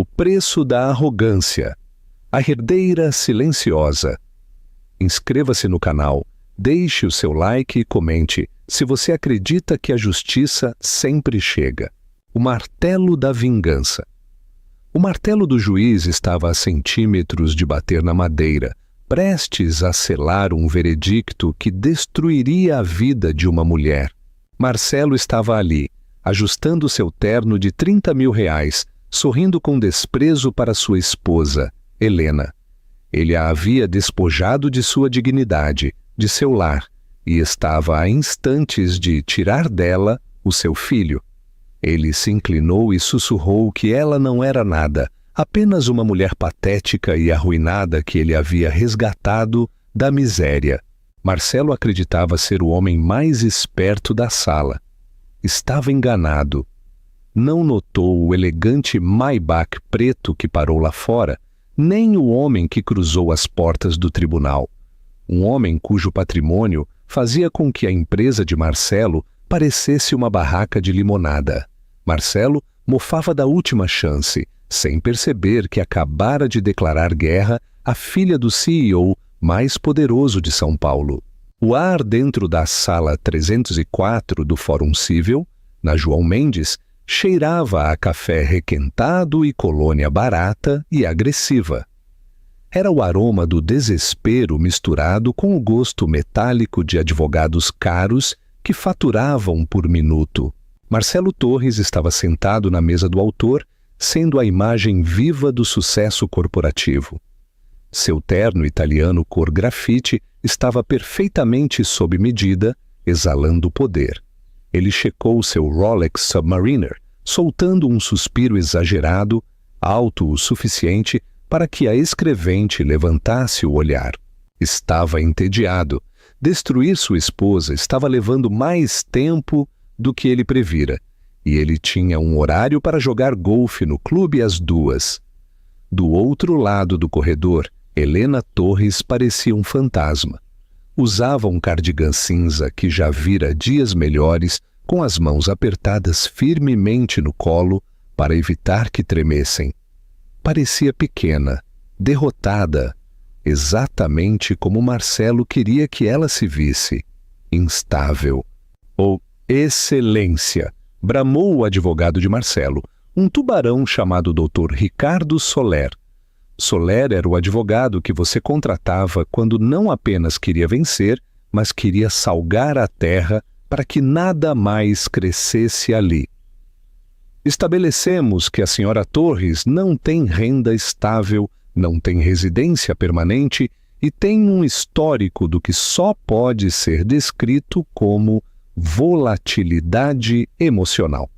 O Preço da Arrogância, a herdeira silenciosa. Inscreva-se no canal, deixe o seu like e comente se você acredita que a justiça sempre chega. O martelo da vingança. O martelo do juiz estava a centímetros de bater na madeira, prestes a selar um veredicto que destruiria a vida de uma mulher. Marcelo estava ali, ajustando seu terno de R$ 30.000, sorrindo com desprezo para sua esposa, Helena. Ele a havia despojado de sua dignidade, de seu lar, e estava a instantes de tirar dela o seu filho. Ele se inclinou e sussurrou que ela não era nada, apenas uma mulher patética e arruinada que ele havia resgatado da miséria. Marcelo acreditava ser o homem mais esperto da sala. Estava enganado. Não notou o elegante Maybach preto que parou lá fora, nem o homem que cruzou as portas do tribunal. Um homem cujo patrimônio fazia com que a empresa de Marcelo parecesse uma barraca de limonada. Marcelo mofava da última chance, sem perceber que acabara de declarar guerra à filha do CEO mais poderoso de São Paulo. O ar dentro da sala 304 do Fórum Civil, na João Mendes, cheirava a café requentado e colônia barata e agressiva. Era o aroma do desespero misturado com o gosto metálico de advogados caros que faturavam por minuto. Marcelo Torres estava sentado na mesa do autor, sendo a imagem viva do sucesso corporativo. Seu terno italiano cor grafite estava perfeitamente sob medida, exalando poder. Ele checou seu Rolex Submariner, soltando um suspiro exagerado, alto o suficiente para que a escrevente levantasse o olhar. Estava entediado. Destruir sua esposa estava levando mais tempo do que ele previra, e ele tinha um horário para jogar golfe no clube às 2. Do outro lado do corredor, Helena Torres parecia um fantasma. Usava um cardigan cinza que já vira dias melhores, com as mãos apertadas firmemente no colo para evitar que tremessem. Parecia pequena, derrotada, exatamente como Marcelo queria que ela se visse. Instável. Oh, excelência! Bramou o advogado de Marcelo, um tubarão chamado Dr. Ricardo Soler. Soler era o advogado que você contratava quando não apenas queria vencer, mas queria salgar a terra para que nada mais crescesse ali. Estabelecemos que a senhora Torres não tem renda estável, não tem residência permanente e tem um histórico do que só pode ser descrito como volatilidade emocional.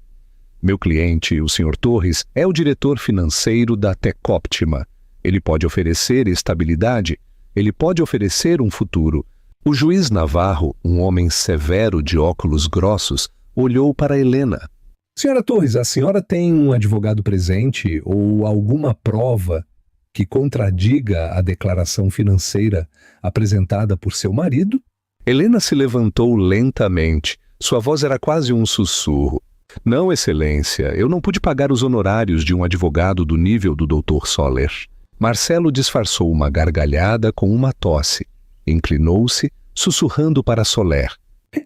Meu cliente, o Sr. Torres, é o diretor financeiro da Tecóptima. Ele pode oferecer estabilidade, ele pode oferecer um futuro. O juiz Navarro, um homem severo de óculos grossos, olhou para Helena. Senhora Torres, a senhora tem um advogado presente ou alguma prova que contradiga a declaração financeira apresentada por seu marido? Helena se levantou lentamente. Sua voz era quase um sussurro. Não, excelência, eu não pude pagar os honorários de um advogado do nível do Dr. Soler. Marcelo disfarçou uma gargalhada com uma tosse. Inclinou-se, sussurrando para Soler.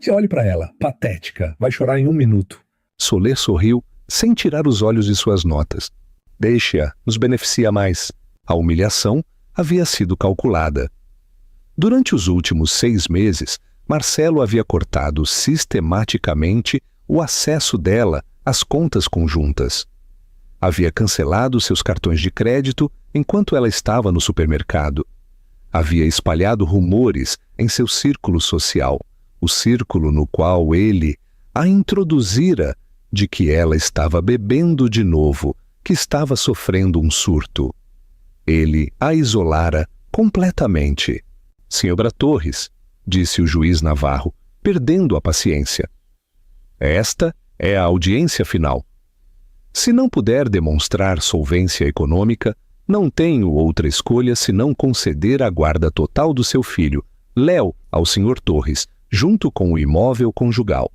Olhe para ela, patética, vai chorar em 1 minuto. Soler sorriu, sem tirar os olhos de suas notas. Deixe-a, nos beneficia mais. A humilhação havia sido calculada. Durante os últimos 6 meses, Marcelo havia cortado sistematicamente o acesso dela às contas conjuntas. Havia cancelado seus cartões de crédito enquanto ela estava no supermercado. Havia espalhado rumores em seu círculo social, o círculo no qual ele a introduzira de que ela estava bebendo de novo, que estava sofrendo um surto. Ele a isolara completamente. Senhora Torres, disse o juiz Navarro, perdendo a paciência. Esta é a audiência final. Se não puder demonstrar solvência econômica, não tenho outra escolha senão conceder a guarda total do seu filho, Léo, ao Sr. Torres, junto com o imóvel conjugal.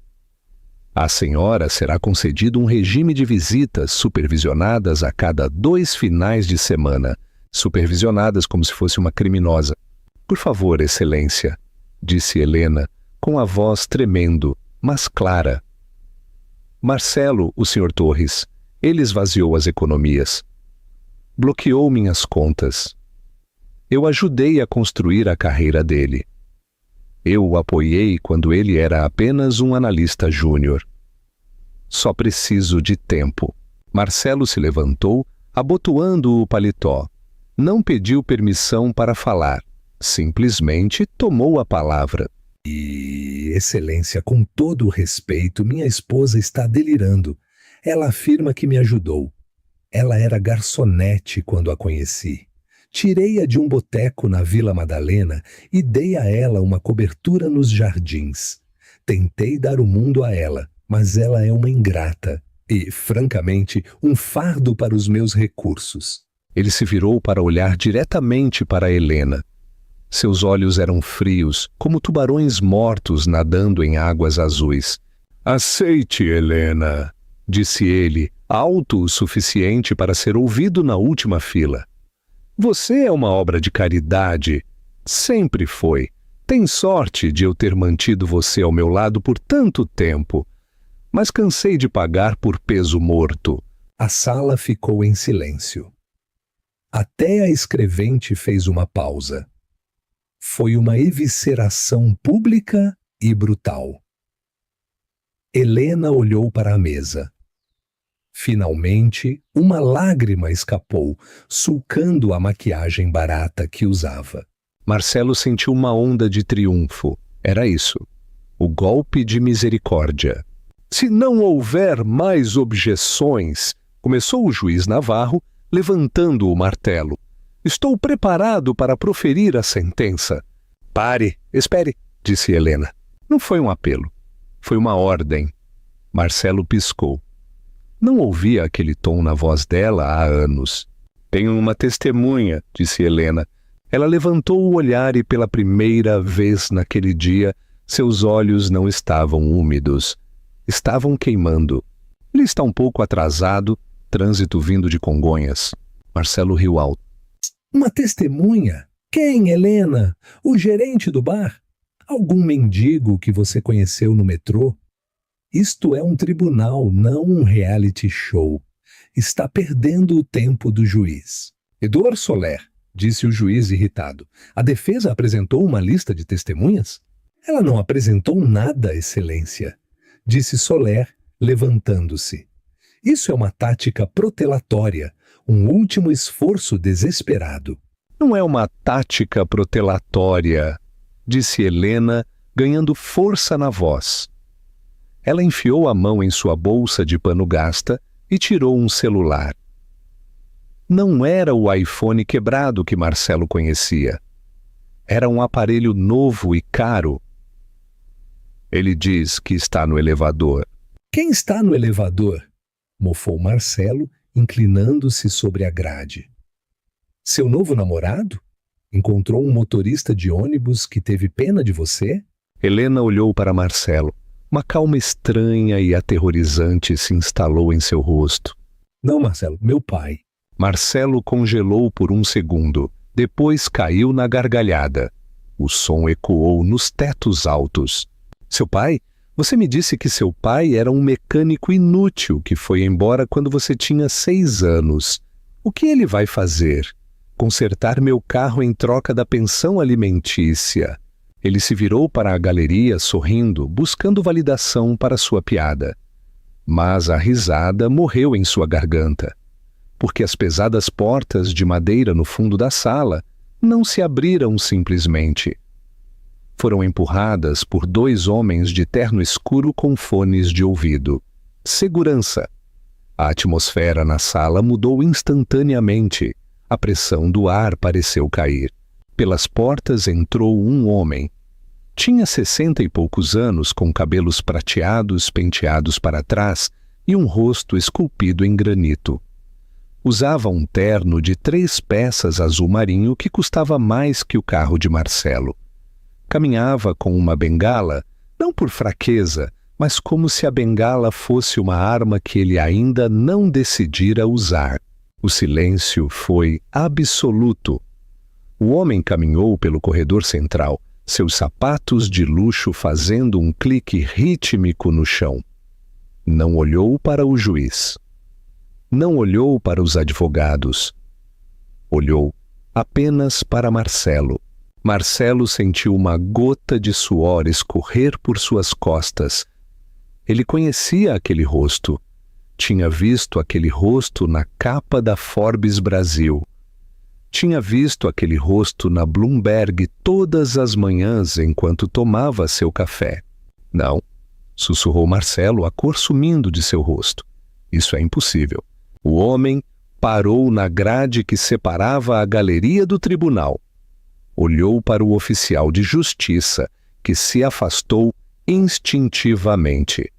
À senhora será concedido um regime de visitas supervisionadas a cada 2 finais de semana, supervisionadas como se fosse uma criminosa. Por favor, Excelência, disse Helena, com a voz tremendo, mas clara. Marcelo, o Sr. Torres, ele esvaziou as economias. Bloqueou minhas contas. Eu ajudei a construir a carreira dele. Eu o apoiei quando ele era apenas um analista júnior. Só preciso de tempo. Marcelo se levantou, abotoando o paletó. Não pediu permissão para falar. Simplesmente tomou a palavra. Excelência, com todo o respeito, minha esposa está delirando. Ela afirma que me ajudou. Ela era garçonete quando a conheci. Tirei-a de um boteco na Vila Madalena e dei a ela uma cobertura nos jardins. Tentei dar o mundo a ela, mas ela é uma ingrata e, francamente, um fardo para os meus recursos. Ele se virou para olhar diretamente para Helena. Seus olhos eram frios, como tubarões mortos nadando em águas azuis. Aceite, Helena, disse ele, alto o suficiente para ser ouvido na última fila. Você é uma obra de caridade. Sempre foi. Tem sorte de eu ter mantido você ao meu lado por tanto tempo. Mas cansei de pagar por peso morto. A sala ficou em silêncio. Até a escrevente fez uma pausa. Foi uma evisceração pública e brutal. Helena olhou para a mesa. Finalmente, uma lágrima escapou, sulcando a maquiagem barata que usava. Marcelo sentiu uma onda de triunfo. Era isso. O golpe de misericórdia. Se não houver mais objeções, começou o juiz Navarro, levantando o martelo. Estou preparado para proferir a sentença. Pare, espere, disse Helena. Não foi um apelo. Foi uma ordem. Marcelo piscou. Não ouvia aquele tom na voz dela há anos. Tenho uma testemunha, disse Helena. Ela levantou o olhar e pela primeira vez naquele dia, seus olhos não estavam úmidos. Estavam queimando. Ele está um pouco atrasado, trânsito vindo de Congonhas. Marcelo riu alto. Uma testemunha? Quem, Helena? O gerente do bar? Algum mendigo que você conheceu no metrô? Isto é um tribunal, não um reality show. Está perdendo o tempo do juiz. Eduardo Soler, disse o juiz irritado. A defesa apresentou uma lista de testemunhas? Ela não apresentou nada, Excelência, disse Soler, levantando-se. Isso é uma tática protelatória, um último esforço desesperado. Não é uma tática protelatória, disse Helena, ganhando força na voz. Ela enfiou a mão em sua bolsa de pano gasta e tirou um celular. Não era o iPhone quebrado que Marcelo conhecia. Era um aparelho novo e caro. Ele diz que está no elevador. Quem está no elevador? Mofou Marcelo, inclinando-se sobre a grade. Seu novo namorado? Encontrou um motorista de ônibus que teve pena de você? Helena olhou para Marcelo. Uma calma estranha e aterrorizante se instalou em seu rosto. Não, Marcelo, meu pai. Marcelo congelou por um segundo, depois caiu na gargalhada. O som ecoou nos tetos altos. Seu pai? Você me disse que seu pai era um mecânico inútil que foi embora quando você tinha 6 anos. O que ele vai fazer? Consertar meu carro em troca da pensão alimentícia. Ele se virou para a galeria sorrindo, buscando validação para sua piada. Mas a risada morreu em sua garganta, porque as pesadas portas de madeira no fundo da sala não se abriram simplesmente. Foram empurradas por 2 homens de terno escuro com fones de ouvido. Segurança! A atmosfera na sala mudou instantaneamente. A pressão do ar pareceu cair. Pelas portas entrou um homem. Tinha 60 e poucos anos, com cabelos prateados penteados para trás e um rosto esculpido em granito. Usava um terno de 3 peças azul marinho que custava mais que o carro de Marcelo. Caminhava com uma bengala, não por fraqueza, mas como se a bengala fosse uma arma que ele ainda não decidira usar. O silêncio foi absoluto. O homem caminhou pelo corredor central, seus sapatos de luxo fazendo um clique rítmico no chão. Não olhou para o juiz. Não olhou para os advogados. Olhou apenas para Marcelo. Marcelo sentiu uma gota de suor escorrer por suas costas. Ele conhecia aquele rosto. Tinha visto aquele rosto na capa da Forbes Brasil. Tinha visto aquele rosto na Bloomberg todas as manhãs enquanto tomava seu café. Não, sussurrou Marcelo, a cor sumindo de seu rosto. Isso é impossível. O homem parou na grade que separava a galeria do tribunal. Olhou para o oficial de justiça, que se afastou instintivamente.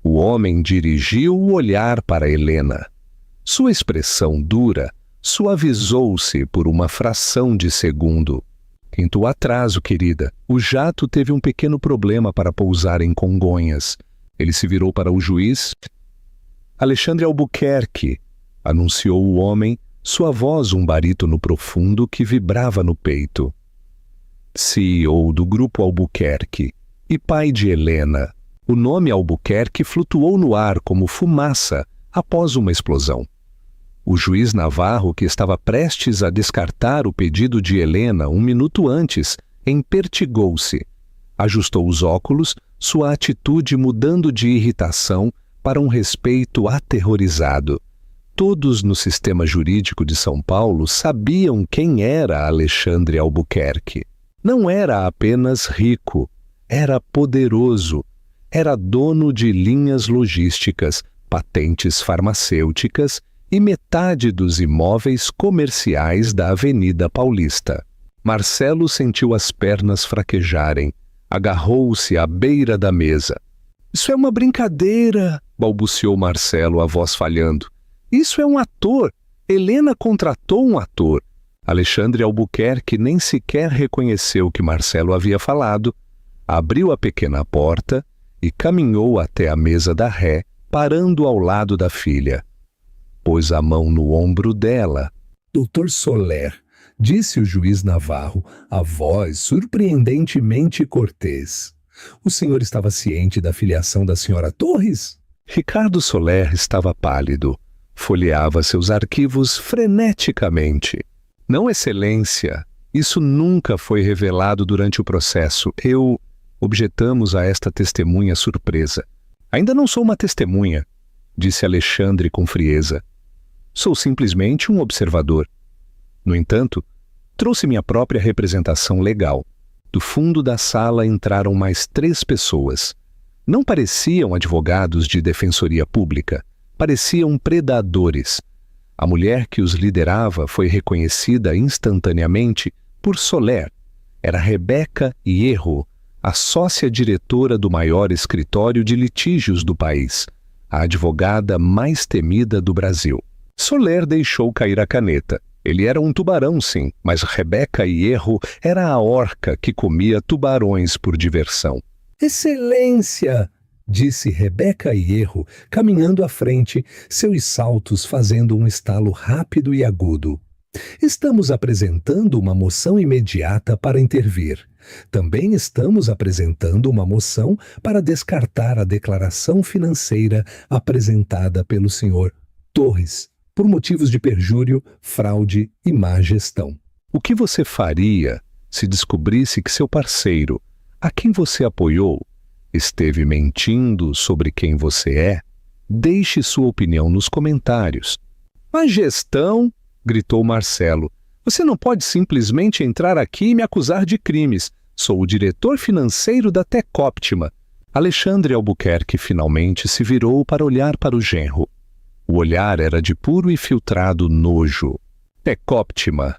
O homem dirigiu o olhar para Helena. Sua expressão dura suavizou-se por uma fração de segundo. Quinto atraso, querida. O jato teve um pequeno problema para pousar em Congonhas. Ele se virou para o juiz. Alexandre Albuquerque, anunciou o homem, sua voz um barítono profundo que vibrava no peito. CEO do Grupo Albuquerque e pai de Helena. O nome Albuquerque flutuou no ar como fumaça após uma explosão. O juiz Navarro, que estava prestes a descartar o pedido de Helena um minuto antes, empertigou-se. Ajustou os óculos, sua atitude mudando de irritação para um respeito aterrorizado. Todos no sistema jurídico de São Paulo sabiam quem era Alexandre Albuquerque. Não era apenas rico, era poderoso. Era dono de linhas logísticas, patentes farmacêuticas e metade dos imóveis comerciais da Avenida Paulista. Marcelo sentiu as pernas fraquejarem. Agarrou-se à beira da mesa. Isso é uma brincadeira, balbuciou Marcelo, a voz falhando. Isso é um ator. Helena contratou um ator. Alexandre Albuquerque nem sequer reconheceu que Marcelo havia falado. Abriu a pequena porta e caminhou até a mesa da ré, parando ao lado da filha. Pôs a mão no ombro dela. Doutor Soler, disse o juiz Navarro, a voz surpreendentemente cortês. O senhor estava ciente da filiação da senhora Torres? Ricardo Soler estava pálido. Folheava seus arquivos freneticamente. Não, excelência, isso nunca foi revelado durante o processo. Objetamos a esta testemunha surpresa. Ainda não sou uma testemunha, disse Alexandre com frieza. Sou simplesmente um observador. No entanto, trouxe minha própria representação legal. Do fundo da sala entraram mais 3 pessoas. Não pareciam advogados de defensoria pública, pareciam predadores. A mulher que os liderava foi reconhecida instantaneamente por Soler. Era Rebeca Hierro, a sócia-diretora do maior escritório de litígios do país, a advogada mais temida do Brasil. Soler deixou cair a caneta. Ele era um tubarão, sim, mas Rebeca Hierro era a orca que comia tubarões por diversão. Excelência! Disse Rebeca Hierro, caminhando à frente, seus saltos fazendo um estalo rápido e agudo. Estamos apresentando uma moção imediata para intervir. Também estamos apresentando uma moção para descartar a declaração financeira apresentada pelo senhor Torres, por motivos de perjúrio, fraude e má gestão. O que você faria se descobrisse que seu parceiro, a quem você apoiou, esteve mentindo sobre quem você é? Deixe sua opinião nos comentários. Má gestão? Gritou Marcelo. Você não pode simplesmente entrar aqui e me acusar de crimes. Sou o diretor financeiro da Tecóptima. Alexandre Albuquerque finalmente se virou para olhar para o genro. O olhar era de puro e filtrado nojo. Tecóptima,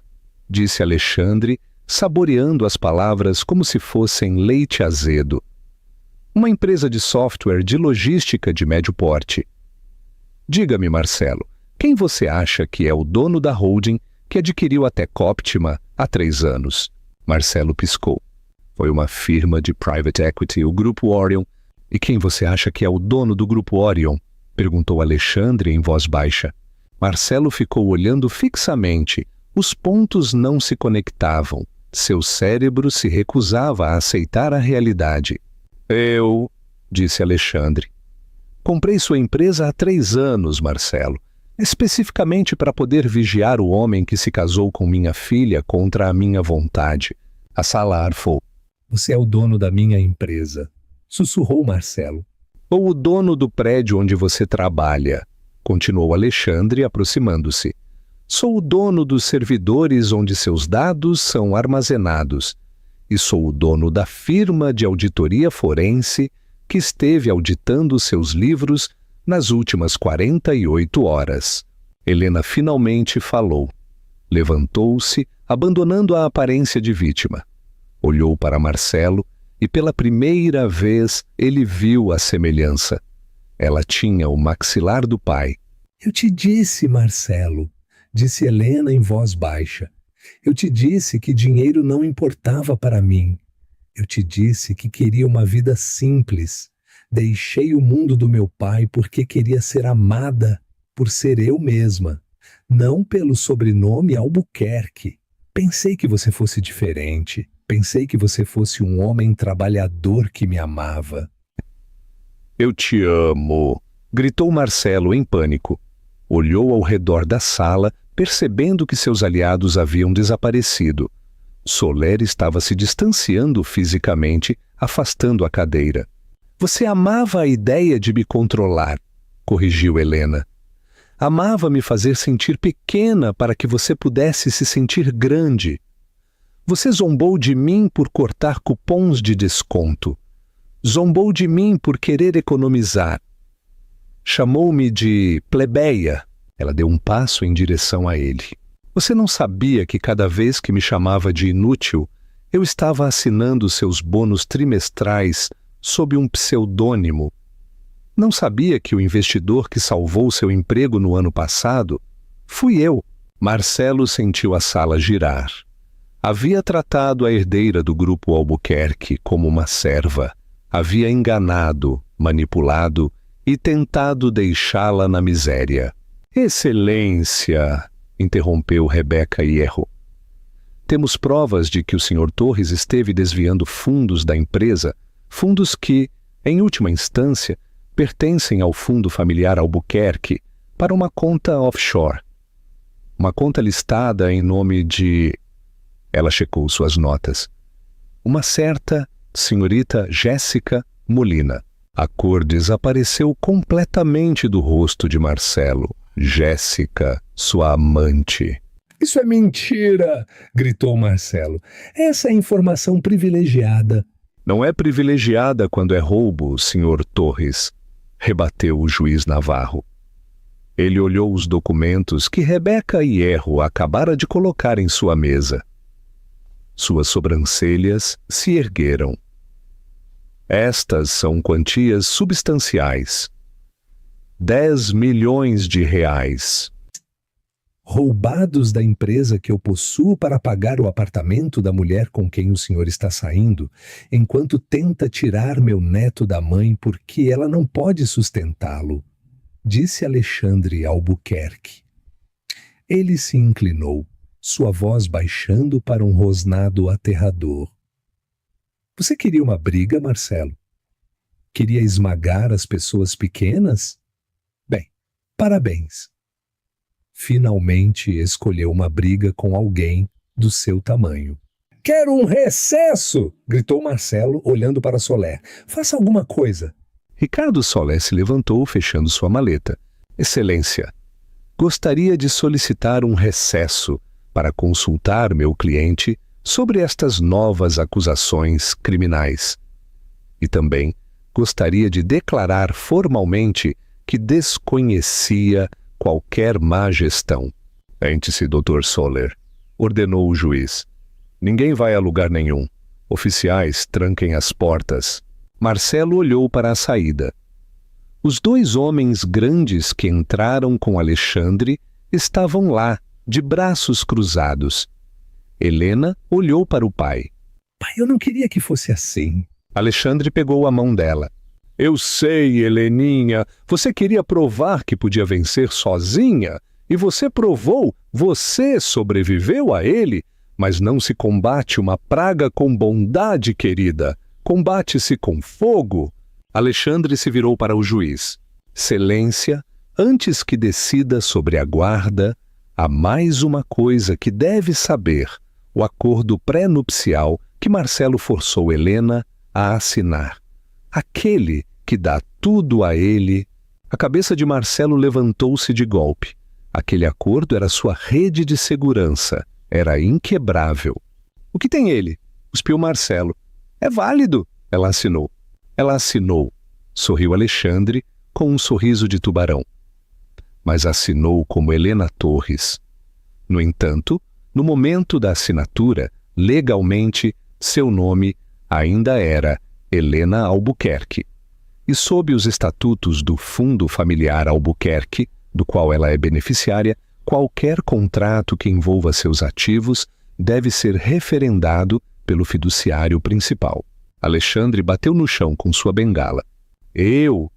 disse Alexandre, saboreando as palavras como se fossem leite azedo. Uma empresa de software de logística de médio porte. Diga-me, Marcelo, quem você acha que é o dono da holding que adquiriu a Tecóptima há 3 anos? Marcelo piscou. Foi uma firma de private equity, o Grupo Orion. E quem você acha que é o dono do Grupo Orion? Perguntou Alexandre em voz baixa. Marcelo ficou olhando fixamente. Os pontos não se conectavam. Seu cérebro se recusava a aceitar a realidade. Eu, disse Alexandre. Comprei sua empresa há 3 anos, Marcelo, especificamente para poder vigiar o homem que se casou com minha filha contra a minha vontade. A sala arfou. Você é o dono da minha empresa, sussurrou Marcelo. Ou o dono do prédio onde você trabalha, continuou Alexandre, aproximando-se. Sou o dono dos servidores onde seus dados são armazenados. E sou o dono da firma de auditoria forense que esteve auditando seus livros nas últimas 48 horas. Helena finalmente falou. Levantou-se, abandonando a aparência de vítima. Olhou para Marcelo e pela primeira vez ele viu a semelhança. Ela tinha o maxilar do pai. Eu te disse, Marcelo, disse Helena em voz baixa. Eu te disse que dinheiro não importava para mim. Eu te disse que queria uma vida simples. Deixei o mundo do meu pai porque queria ser amada por ser eu mesma, não pelo sobrenome Albuquerque. Pensei que você fosse diferente. Pensei que você fosse um homem trabalhador que me amava. Eu te amo, gritou Marcelo em pânico. Olhou ao redor da sala, percebendo que seus aliados haviam desaparecido. Soler estava se distanciando fisicamente, afastando a cadeira. Você amava a ideia de me controlar, corrigiu Helena. Amava me fazer sentir pequena para que você pudesse se sentir grande. Você zombou de mim por cortar cupons de desconto. Zombou de mim por querer economizar. Chamou-me de plebeia. Ela deu um passo em direção a ele. Você não sabia que cada vez que me chamava de inútil, eu estava assinando seus bônus trimestrais sob um pseudônimo. Não sabia que o investidor que salvou seu emprego no ano passado fui eu. Marcelo sentiu a sala girar. Havia tratado a herdeira do Grupo Albuquerque como uma serva. Havia enganado, manipulado e tentado deixá-la na miséria. Excelência, interrompeu Rebeca Hierro. Temos provas de que o Sr. Torres esteve desviando fundos da empresa, fundos que, em última instância, pertencem ao fundo familiar Albuquerque, para uma conta offshore. Uma conta listada em nome de... Ela checou suas notas. Uma certa senhorita Jéssica Molina. A cor desapareceu completamente do rosto de Marcelo. Jéssica, sua amante. Isso é mentira! Gritou Marcelo. Essa é informação privilegiada. Não é privilegiada quando é roubo, Sr. Torres, rebateu o juiz Navarro. Ele olhou os documentos que Rebeca Hierro acabara de colocar em sua mesa. Suas sobrancelhas se ergueram. Estas são quantias substanciais. 10 milhões de reais. Roubados da empresa que eu possuo para pagar o apartamento da mulher com quem o senhor está saindo, enquanto tenta tirar meu neto da mãe porque ela não pode sustentá-lo, disse Alexandre Albuquerque. Ele se inclinou, sua voz baixando para um rosnado aterrador. Você queria uma briga, Marcelo? Queria esmagar as pessoas pequenas? Bem, parabéns. Finalmente escolheu uma briga com alguém do seu tamanho. Quero um recesso! Gritou Marcelo, olhando para Soler. Faça alguma coisa. Ricardo Soler se levantou, fechando sua maleta. Excelência, gostaria de solicitar um recesso para consultar meu cliente sobre estas novas acusações criminais. E também gostaria de declarar formalmente que desconhecia qualquer má gestão. Sente-se, Dr. Soler, ordenou o juiz. Ninguém vai a lugar nenhum. Oficiais, tranquem as portas. Marcelo olhou para a saída. Os 2 homens grandes que entraram com Alexandre estavam lá, de braços cruzados. Helena olhou para o pai. Pai, eu não queria que fosse assim. Alexandre pegou a mão dela. Eu sei, Heleninha, você queria provar que podia vencer sozinha, e você provou, você sobreviveu a ele, mas não se combate uma praga com bondade, querida. Combate-se com fogo. Alexandre se virou para o juiz. Excelência, antes que decida sobre a guarda, há mais uma coisa que deve saber: o acordo pré-nupcial que Marcelo forçou Helena a assinar. Aquele que dá tudo a ele. A cabeça de Marcelo levantou-se de golpe. Aquele acordo era sua rede de segurança. Era inquebrável. O que tem ele? Cuspiu Marcelo. É válido. Ela assinou. Ela assinou. Sorriu Alexandre com um sorriso de tubarão. Mas assinou como Helena Torres. No entanto, no momento da assinatura, legalmente, seu nome ainda era Helena Albuquerque. E sob os estatutos do Fundo Familiar Albuquerque, do qual ela é beneficiária, qualquer contrato que envolva seus ativos deve ser referendado pelo fiduciário principal. Alexandre bateu no chão com sua bengala. Eu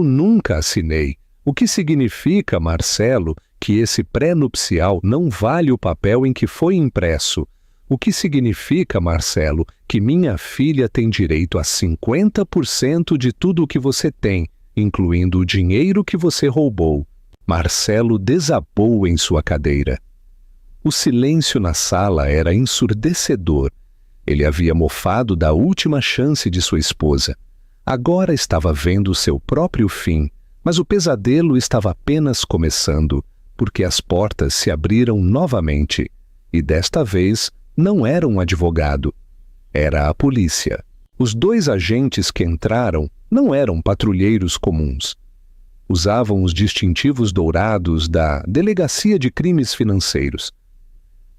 nunca assinei. O que significa, Marcelo, que esse pré-nupcial não vale o papel em que foi impresso? O que significa, Marcelo, que minha filha tem direito a 50% de tudo o que você tem, incluindo o dinheiro que você roubou? Marcelo desabou em sua cadeira. O silêncio na sala era ensurdecedor. Ele havia mofado da última chance de sua esposa. Agora estava vendo seu próprio fim, mas o pesadelo estava apenas começando, porque as portas se abriram novamente, e desta vez não era um advogado. Era a polícia. Os 2 agentes que entraram não eram patrulheiros comuns. Usavam os distintivos dourados da Delegacia de Crimes Financeiros.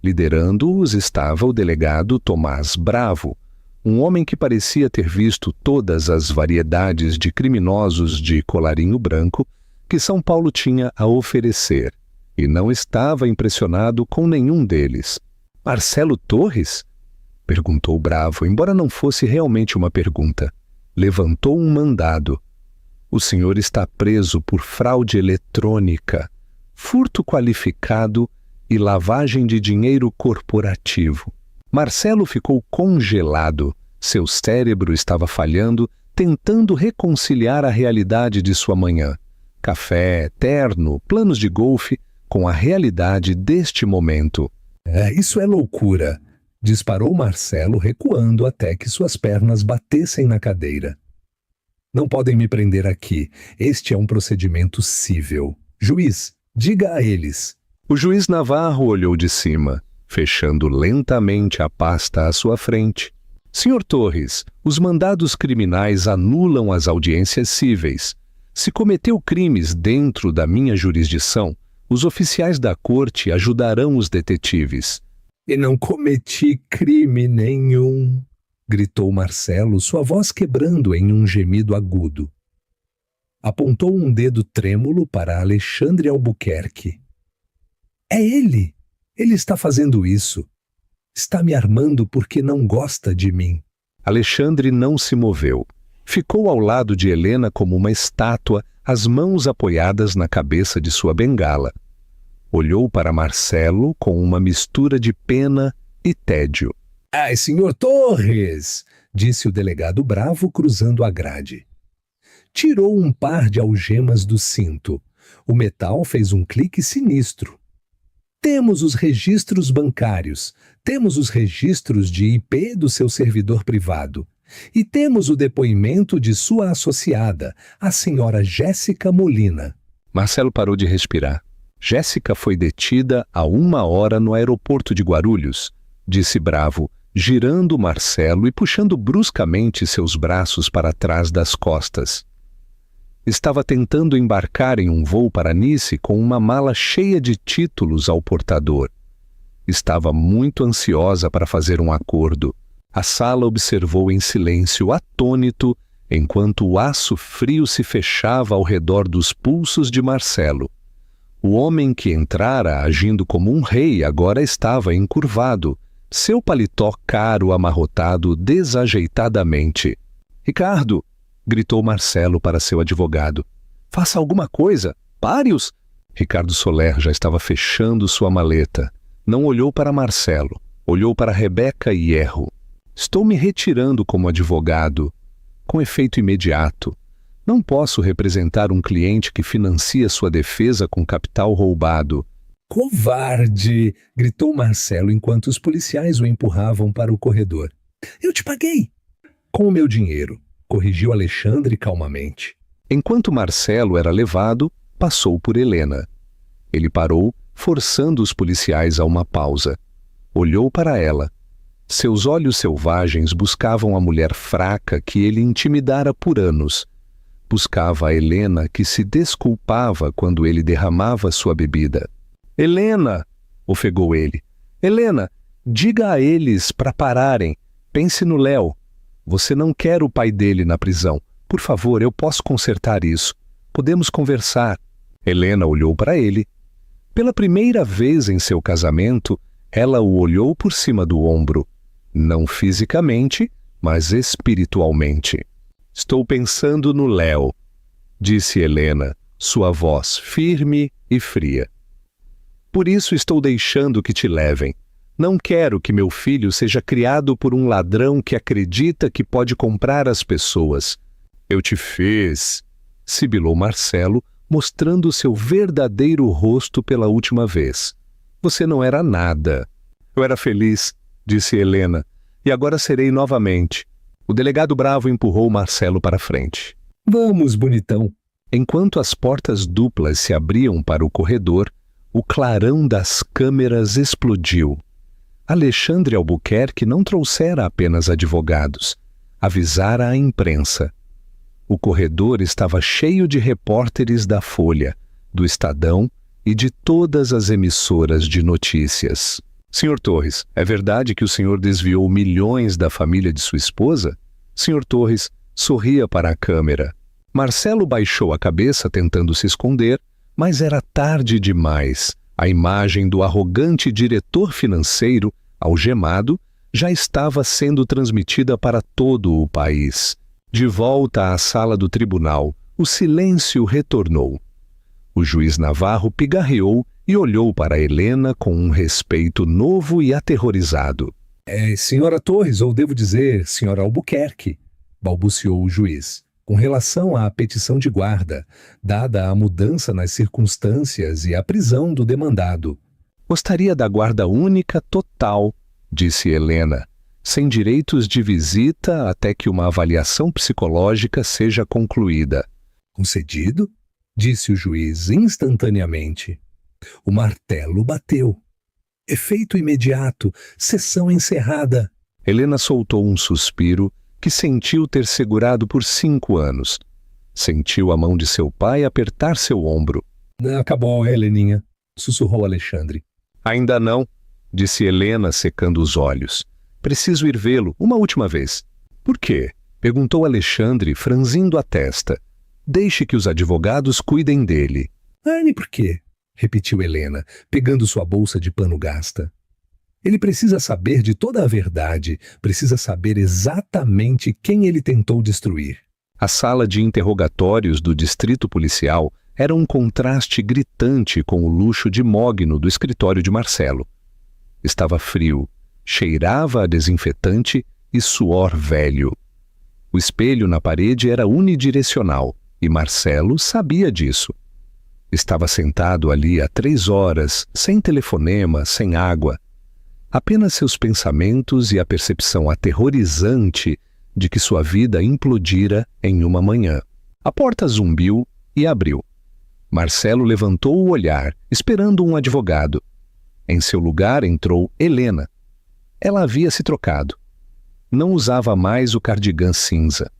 Liderando-os estava o delegado Tomás Bravo, um homem que parecia ter visto todas as variedades de criminosos de colarinho branco que São Paulo tinha a oferecer, e não estava impressionado com nenhum deles. Marcelo Torres? Perguntou Bravo, embora não fosse realmente uma pergunta. Levantou um mandado. O senhor está preso por fraude eletrônica, furto qualificado e lavagem de dinheiro corporativo. Marcelo ficou congelado. Seu cérebro estava falhando, tentando reconciliar a realidade de sua manhã. Café, terno, planos de golfe, com a realidade deste momento. Isso é loucura, disparou Marcelo, recuando até que suas pernas batessem na cadeira. Não podem me prender aqui. Este é um procedimento cível. Juiz, diga a eles. O juiz Navarro olhou de cima, fechando lentamente a pasta à sua frente. Senhor Torres, os mandados criminais anulam as audiências cíveis. Se cometeu crimes dentro da minha jurisdição, os oficiais da corte ajudarão os detetives. E não cometi crime nenhum, gritou Marcelo, sua voz quebrando em um gemido agudo. Apontou um dedo trêmulo para Alexandre Albuquerque. É ele! Ele está fazendo isso. Está me armando porque não gosta de mim. Alexandre não se moveu. Ficou ao lado de Helena como uma estátua, as mãos apoiadas na cabeça de sua bengala. Olhou para Marcelo com uma mistura de pena e tédio. Ai, senhor Torres! Disse o delegado Bravo, cruzando a grade. Tirou um par de algemas do cinto. O metal fez um clique sinistro. Temos os registros bancários, temos os registros de IP do seu servidor privado e temos o depoimento de sua associada, a senhora Jéssica Molina. Marcelo parou de respirar. Jéssica foi detida há 1 hora no aeroporto de Guarulhos, disse Bravo, girando Marcelo e puxando bruscamente seus braços para trás das costas. Estava tentando embarcar em um voo para Nice com uma mala cheia de títulos ao portador. Estava muito ansiosa para fazer um acordo. A sala observou em silêncio, atônito, enquanto o aço frio se fechava ao redor dos pulsos de Marcelo. O homem que entrara agindo como um rei agora estava encurvado, seu paletó caro amarrotado desajeitadamente. Ricardo! gritou Marcelo para seu advogado. Faça alguma coisa! Pare-os! Ricardo Soler já estava fechando sua maleta. Não olhou para Marcelo, olhou para Rebeca e Hierro. Estou me retirando como advogado, com efeito imediato. Não posso representar um cliente que financia sua defesa com capital roubado. Covarde! Gritou Marcelo enquanto os policiais o empurravam para o corredor. Eu te paguei! Com o meu dinheiro, corrigiu Alexandre calmamente. Enquanto Marcelo era levado, passou por Helena. Ele parou, forçando os policiais a uma pausa. Olhou para ela. Seus olhos selvagens buscavam a mulher fraca que ele intimidara por anos. Buscava a Helena que se desculpava quando ele derramava sua bebida. Helena! Ofegou ele. Helena, diga a eles para pararem. Pense no Léo. Você não quer o pai dele na prisão. Por favor, eu posso consertar isso. Podemos conversar. Helena olhou para ele. Pela primeira vez em seu casamento, ela o olhou por cima do ombro. Não fisicamente, mas espiritualmente. Estou pensando no Léo, disse Helena, sua voz firme e fria. Por isso estou deixando que te levem. Não quero que meu filho seja criado por um ladrão que acredita que pode comprar as pessoas. Eu te fiz, sibilou Marcelo, mostrando seu verdadeiro rosto pela última vez. Você não era nada. Eu era feliz, disse Helena, e agora serei novamente. O delegado bravo empurrou Marcelo para frente. Vamos, bonitão. Enquanto as portas duplas se abriam para o corredor, o clarão das câmeras explodiu. Alexandre Albuquerque não trouxera apenas advogados, avisara a imprensa. O corredor estava cheio de repórteres da Folha, do Estadão e de todas as emissoras de notícias. Senhor Torres, é verdade que o senhor desviou milhões da família de sua esposa? Senhor Torres sorria para a câmera. Marcelo baixou a cabeça tentando se esconder, mas era tarde demais. A imagem do arrogante diretor financeiro, algemado, já estava sendo transmitida para todo o país. De volta à sala do tribunal, o silêncio retornou. O juiz Navarro pigarreou e olhou para Helena com um respeito novo e aterrorizado. Senhora Torres, ou devo dizer, senhora Albuquerque, balbuciou o juiz, com relação à petição de guarda, dada a mudança nas circunstâncias e a prisão do demandado. Gostaria da guarda única total, disse Helena, sem direitos de visita até que uma avaliação psicológica seja concluída. Concedido? Disse o juiz instantaneamente. O martelo bateu. Efeito imediato, sessão encerrada. Helena soltou um suspiro que sentiu ter segurado por 5 anos. Sentiu a mão de seu pai apertar seu ombro. Acabou, Heleninha, sussurrou Alexandre. Ainda não, disse Helena secando os olhos. Preciso ir vê-lo uma última vez. Por quê? Perguntou Alexandre, franzindo a testa. Deixe que os advogados cuidem dele. Arne, por quê? Repetiu Helena, pegando sua bolsa de pano gasta. Ele precisa saber de toda a verdade, precisa saber exatamente quem ele tentou destruir. A sala de interrogatórios do distrito policial era um contraste gritante com o luxo de mogno do escritório de Marcelo. Estava frio, cheirava a desinfetante e suor velho. O espelho na parede era unidirecional, e Marcelo sabia disso. Estava sentado ali há 3 horas, sem telefonema, sem água. Apenas seus pensamentos e a percepção aterrorizante de que sua vida implodira em uma manhã. A porta zumbiu e abriu. Marcelo levantou o olhar, esperando um advogado. Em seu lugar entrou Helena. Ela havia se trocado. Não usava mais o cardigã cinza.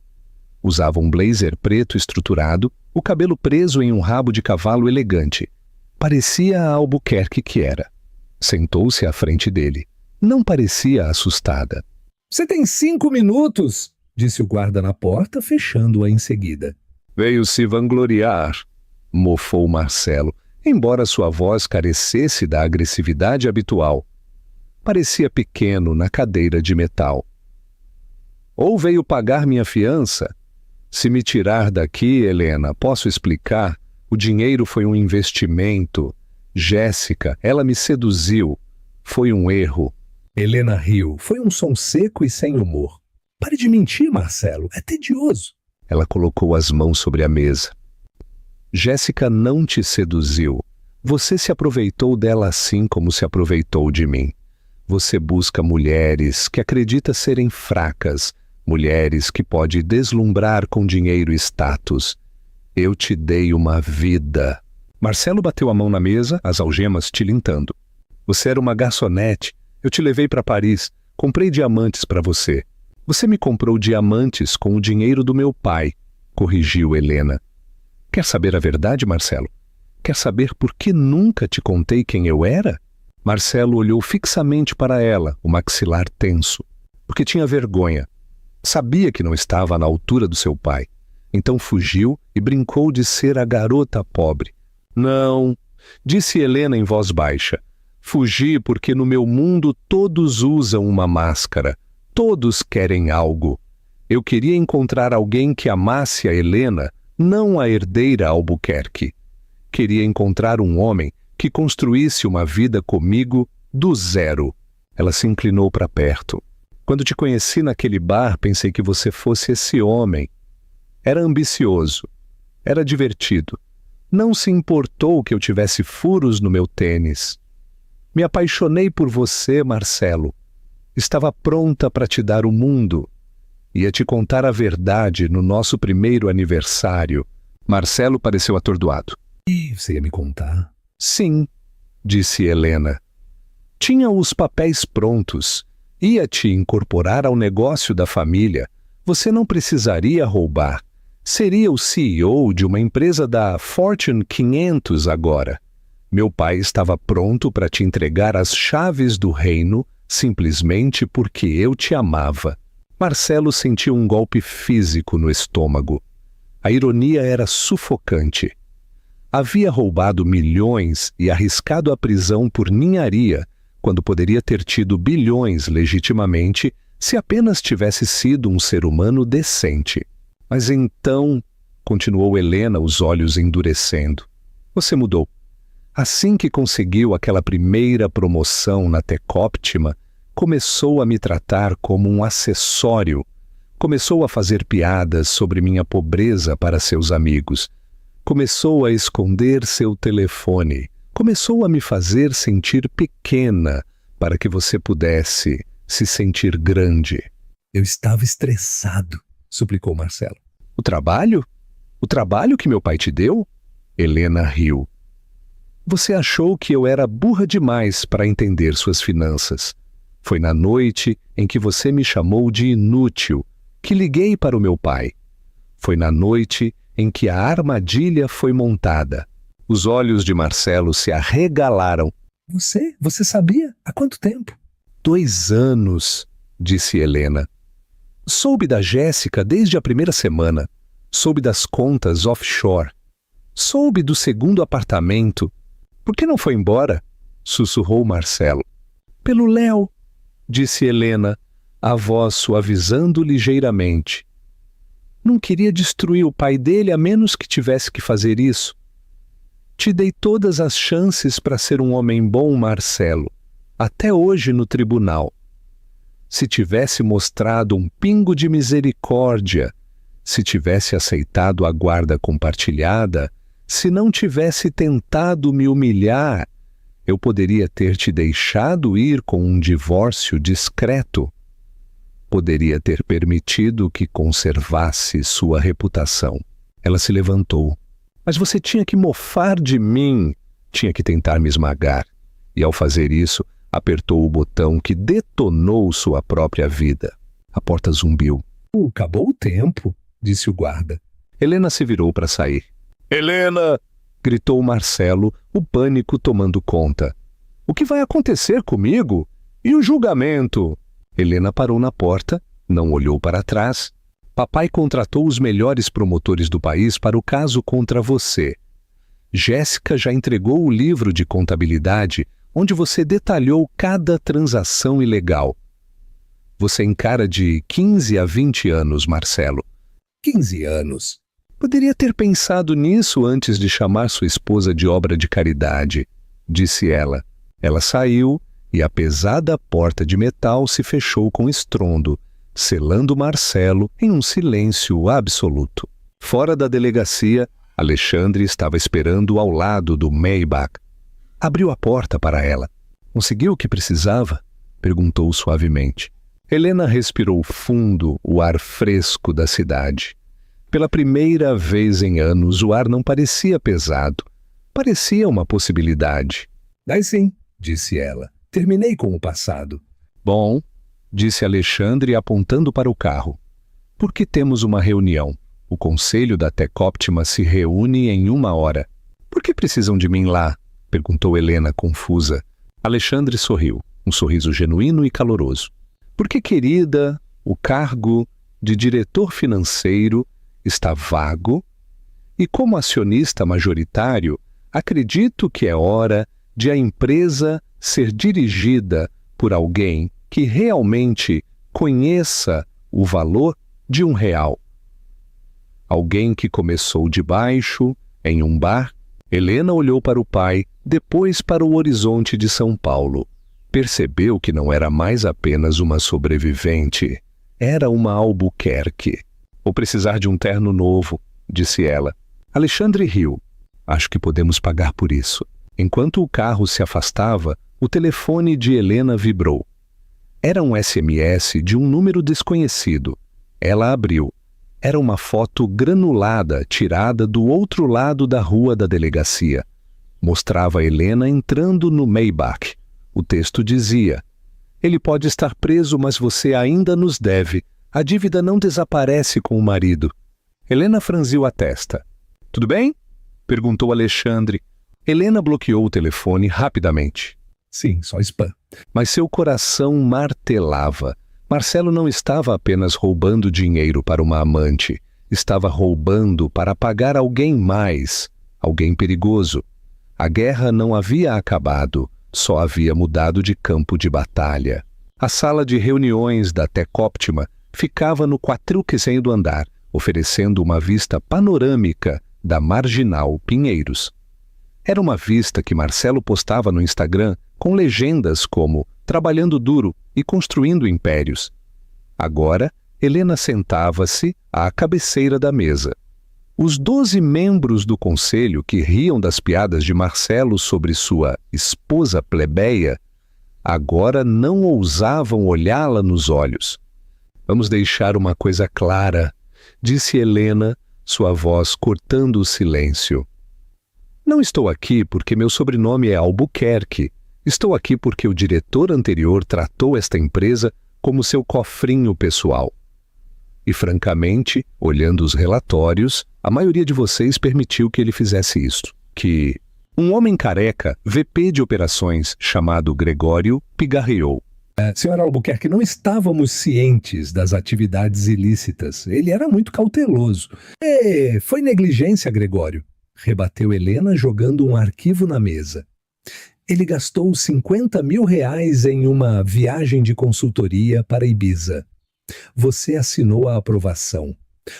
Usava um blazer preto estruturado, o cabelo preso em um rabo de cavalo elegante. Parecia a Albuquerque que era. Sentou-se à frente dele. Não parecia assustada. Você tem 5 minutos, disse o guarda na porta, fechando-a em seguida. Veio se vangloriar, mofou Marcelo, embora sua voz carecesse da agressividade habitual. Parecia pequeno na cadeira de metal. Ou veio pagar minha fiança? Se me tirar daqui, Helena, posso explicar? O dinheiro foi um investimento. Jéssica, ela me seduziu. Foi um erro. Helena riu. Foi um som seco e sem humor. Pare de mentir, Marcelo. É tedioso. Ela colocou as mãos sobre a mesa. Jéssica não te seduziu. Você se aproveitou dela assim como se aproveitou de mim. Você busca mulheres que acredita serem fracas, mulheres que pode deslumbrar com dinheiro e status. Eu te dei uma vida. Marcelo bateu a mão na mesa, as algemas tilintando. Você era uma garçonete. Eu te levei para Paris. Comprei diamantes para você. Você me comprou diamantes com o dinheiro do meu pai, corrigiu Helena. Quer saber a verdade, Marcelo? Quer saber por que nunca te contei quem eu era? Marcelo olhou fixamente para ela, o maxilar tenso, porque tinha vergonha. Sabia que não estava na altura do seu pai. Então fugiu e brincou de ser a garota pobre. Não, disse Helena em voz baixa. Fugi porque no meu mundo todos usam uma máscara. Todos querem algo. Eu queria encontrar alguém que amasse a Helena, não a herdeira Albuquerque. Queria encontrar um homem que construísse uma vida comigo do zero. Ela se inclinou para perto. Quando te conheci naquele bar, pensei que você fosse esse homem. Era ambicioso. Era divertido. Não se importou que eu tivesse furos no meu tênis. Me apaixonei por você, Marcelo. Estava pronta para te dar o mundo. Ia te contar a verdade no nosso primeiro aniversário. Marcelo pareceu atordoado. E você ia me contar? Sim, disse Helena. Tinha os papéis prontos. Ia te incorporar ao negócio da família. Você não precisaria roubar. Seria o CEO de uma empresa da Fortune 500 agora. Meu pai estava pronto para te entregar as chaves do reino simplesmente porque eu te amava. Marcelo sentiu um golpe físico no estômago. A ironia era sufocante. Havia roubado milhões e arriscado a prisão por ninharia, quando poderia ter tido bilhões legitimamente se apenas tivesse sido um ser humano decente. Mas então, continuou Helena, os olhos endurecendo, você mudou. Assim que conseguiu aquela primeira promoção na Tecóptima, começou a me tratar como um acessório. Começou a fazer piadas sobre minha pobreza para seus amigos. Começou a esconder seu telefone. Começou a me fazer sentir pequena para que você pudesse se sentir grande. Eu estava estressado, suplicou Marcelo. O trabalho? O trabalho que meu pai te deu? Helena riu. Você achou que eu era burra demais para entender suas finanças. Foi na noite em que você me chamou de inútil que liguei para o meu pai. Foi na noite em que a armadilha foi montada. Os olhos de Marcelo se arregalaram. Você sabia? Há quanto tempo? 2 anos, disse Helena. Soube da Jéssica desde a primeira semana. Soube das contas offshore. Soube do segundo apartamento. Por que não foi embora? Sussurrou Marcelo. Pelo Léo, disse Helena, a voz suavizando ligeiramente. Não queria destruir o pai dele a menos que tivesse que fazer isso. Te dei todas as chances para ser um homem bom, Marcelo, até hoje no tribunal. Se tivesse mostrado um pingo de misericórdia, se tivesse aceitado a guarda compartilhada, se não tivesse tentado me humilhar, eu poderia ter te deixado ir com um divórcio discreto. Poderia ter permitido que conservasse sua reputação. Ela se levantou. Mas você tinha que mofar de mim, tinha que tentar me esmagar. E ao fazer isso, apertou o botão que detonou sua própria vida. A porta zumbiu. Acabou o tempo, disse o guarda. Helena se virou para sair. Helena! Gritou Marcelo, o pânico tomando conta. O que vai acontecer comigo? E o julgamento? Helena parou na porta, não olhou para trás. Papai contratou os melhores promotores do país para o caso contra você. Jéssica já entregou o livro de contabilidade onde você detalhou cada transação ilegal. Você encara de 15 a 20 anos, Marcelo. 15 anos. Poderia ter pensado nisso antes de chamar sua esposa de obra de caridade, disse ela. Ela saiu e a pesada porta de metal se fechou com estrondo, selando Marcelo em um silêncio absoluto. Fora da delegacia, Alexandre estava esperando ao lado do Maybach. Abriu a porta para ela. Conseguiu o que precisava? Perguntou suavemente. Helena respirou fundo o ar fresco da cidade. Pela primeira vez em anos, o ar não parecia pesado. Parecia uma possibilidade. Dai sim, disse ela. Terminei com o passado. Bom, disse Alexandre apontando para o carro. Por que temos uma reunião? O conselho da Tecóptima se reúne em 1 hora. Por que precisam de mim lá? Perguntou Helena confusa. Alexandre sorriu, um sorriso genuíno e caloroso. Porque, querida, o cargo de diretor financeiro está vago e, como acionista majoritário, acredito que é hora de a empresa ser dirigida por alguém que realmente conheça o valor de R$1. Alguém que começou de baixo, em um bar. Helena olhou para o pai, depois para o horizonte de São Paulo. Percebeu que não era mais apenas uma sobrevivente, era uma Albuquerque. Vou precisar de um terno novo, disse ela. Alexandre riu. Acho que podemos pagar por isso. Enquanto o carro se afastava, o telefone de Helena vibrou. Era um SMS de um número desconhecido. Ela abriu. Era uma foto granulada tirada do outro lado da rua da delegacia. Mostrava Helena entrando no Maybach. O texto dizia: ele pode estar preso, mas você ainda nos deve. A dívida não desaparece com o marido. Helena franziu a testa. Tudo bem? Perguntou Alexandre. Helena bloqueou o telefone rapidamente. Sim, só spam. Mas seu coração martelava. Marcelo não estava apenas roubando dinheiro para uma amante. Estava roubando para pagar alguém mais, alguém perigoso. A guerra não havia acabado, só havia mudado de campo de batalha. A sala de reuniões da Tecóptima ficava no 40º andar, oferecendo uma vista panorâmica da Marginal Pinheiros. Era uma vista que Marcelo postava no Instagram com legendas como trabalhando duro e construindo impérios. Agora, Helena sentava-se à cabeceira da mesa. Os 12 membros do conselho que riam das piadas de Marcelo sobre sua esposa plebeia, agora não ousavam olhá-la nos olhos. Vamos deixar uma coisa clara, disse Helena, sua voz cortando o silêncio. Não estou aqui porque meu sobrenome é Albuquerque. Estou aqui porque o diretor anterior tratou esta empresa como seu cofrinho pessoal. E, francamente, olhando os relatórios, a maioria de vocês permitiu que ele fizesse isto. Que um homem careca, VP de operações, chamado Gregório, pigarreou. Senhora Albuquerque, não estávamos cientes das atividades ilícitas. Ele era muito cauteloso. Foi negligência, Gregório, rebateu Helena, jogando um arquivo na mesa. Ele gastou R$50 mil em uma viagem de consultoria para Ibiza. Você assinou a aprovação.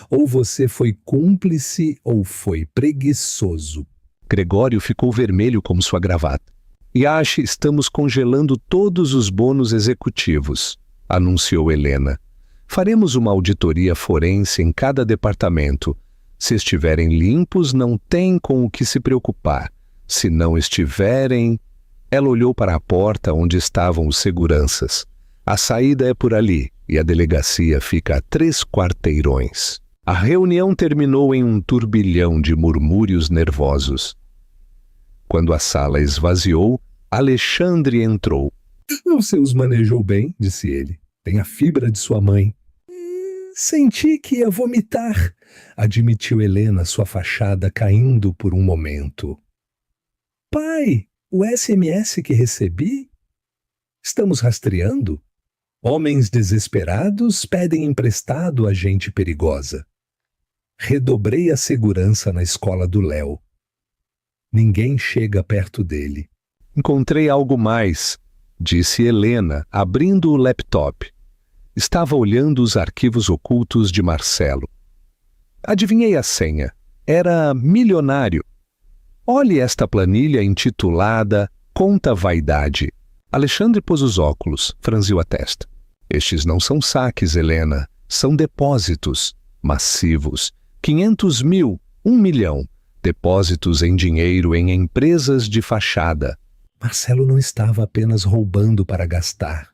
Ou você foi cúmplice ou foi preguiçoso. Gregório ficou vermelho como sua gravata. Yashi, estamos congelando todos os bônus executivos, anunciou Helena. Faremos uma auditoria forense em cada departamento. Se estiverem limpos, não tem com o que se preocupar. Se não estiverem... Ela olhou para a porta onde estavam os seguranças. A saída é por ali e a delegacia fica a 3 quarteirões. A reunião terminou em um turbilhão de murmúrios nervosos. Quando a sala esvaziou, Alexandre entrou. Você os manejou bem, disse ele. Tem a fibra de sua mãe. Senti que ia vomitar, admitiu Helena, sua fachada caindo por um momento. Pai, o SMS que recebi? Estamos rastreando? Homens desesperados pedem emprestado a gente perigosa. Redobrei a segurança na escola do Léo. Ninguém chega perto dele. Encontrei algo mais, disse Helena, abrindo o laptop. Estava olhando os arquivos ocultos de Marcelo. Adivinhei a senha. Era milionário. Olhe esta planilha intitulada Conta Vaidade. Alexandre pôs os óculos, franziu a testa. Estes não são saques, Helena. São depósitos massivos. 500 mil, 1 milhão. Depósitos em dinheiro em empresas de fachada. Marcelo não estava apenas roubando para gastar,